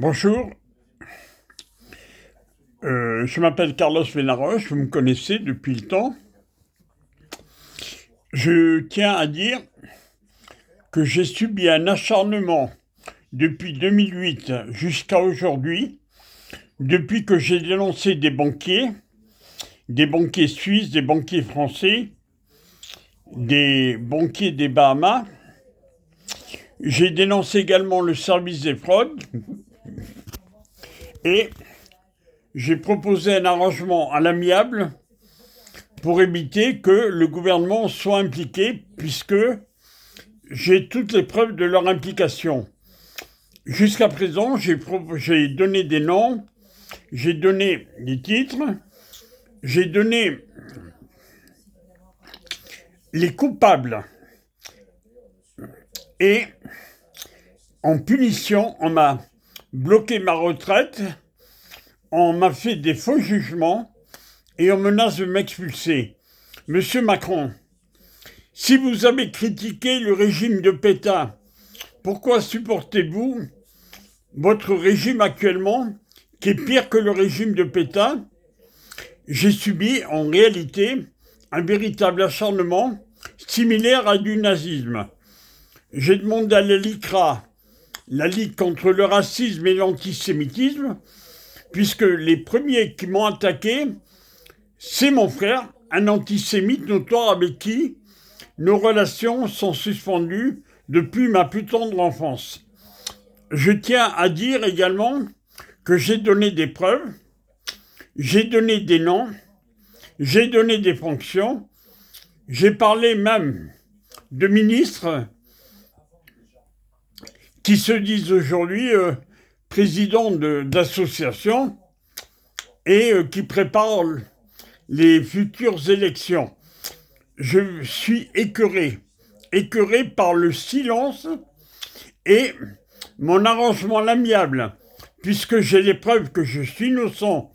Bonjour, je m'appelle Carlos Venaroche, vous me connaissez depuis le temps. Je tiens à dire que j'ai subi un acharnement depuis 2008 jusqu'à aujourd'hui, depuis que j'ai dénoncé des banquiers suisses, des banquiers français, des banquiers des Bahamas. J'ai dénoncé également le service des fraudes et j'ai proposé un arrangement à l'amiable pour éviter que le gouvernement soit impliqué, puisque j'ai toutes les preuves de leur implication. Jusqu'à présent, j'ai donné des noms, j'ai donné des titres, j'ai donné les coupables. Et en punition, on m'a bloqué ma retraite, on m'a fait des faux jugements et on menace de m'expulser. Monsieur Macron, si vous avez critiqué le régime de Pétain, pourquoi supportez-vous votre régime actuellement, qui est pire que le régime de Pétain? J'ai subi en réalité un véritable acharnement similaire à du nazisme. J'ai demandé à la LICRA, la Ligue contre le racisme et l'antisémitisme, puisque les premiers qui m'ont attaqué, c'est mon frère, un antisémite notoire avec qui nos relations sont suspendues depuis ma plus tendre enfance. Je tiens à dire également que j'ai donné des preuves, j'ai donné des noms, j'ai donné des fonctions, j'ai parlé même de ministres qui se disent aujourd'hui présidents d'associations et qui préparent les futures élections. Je suis écœuré par le silence et mon arrangement à l'amiable, puisque j'ai les preuves que je suis innocent,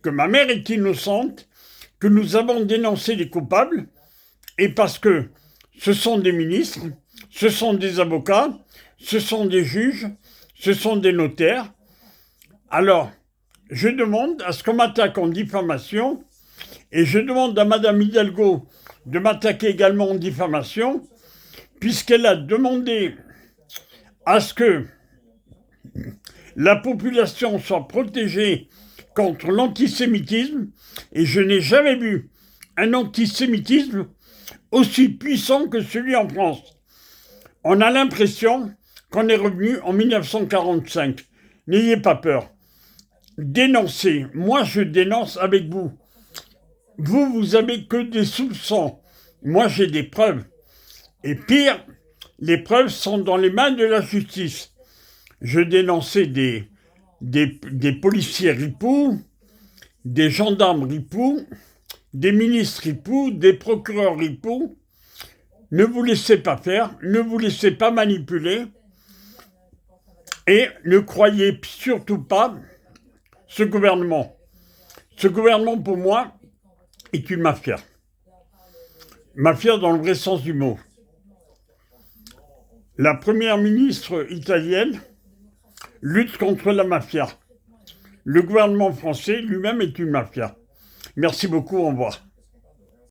que ma mère est innocente, que nous avons dénoncé les coupables, et parce que ce sont des ministres, ce sont des avocats, ce sont des juges, ce sont des notaires. Alors, je demande à ce qu'on m'attaque en diffamation, et je demande à Madame Hidalgo de m'attaquer également en diffamation, puisqu'elle a demandé à ce que la population soit protégée contre l'antisémitisme, et je n'ai jamais vu un antisémitisme aussi puissant que celui en France. On a l'impression qu'on est revenu en 1945. N'ayez pas peur. Dénoncez. Moi, je dénonce avec vous. Vous avez que des soupçons. Moi, j'ai des preuves. Et pire, les preuves sont dans les mains de la justice. Je dénonçais des policiers ripoux, des gendarmes ripoux, des ministres ripoux, des procureurs ripoux. Ne vous laissez pas faire, ne vous laissez pas manipuler et ne croyez surtout pas ce gouvernement. Ce gouvernement, pour moi, est une mafia. Mafia dans le vrai sens du mot. La première ministre italienne lutte contre la mafia. Le gouvernement français lui-même est une mafia. Merci beaucoup, au revoir.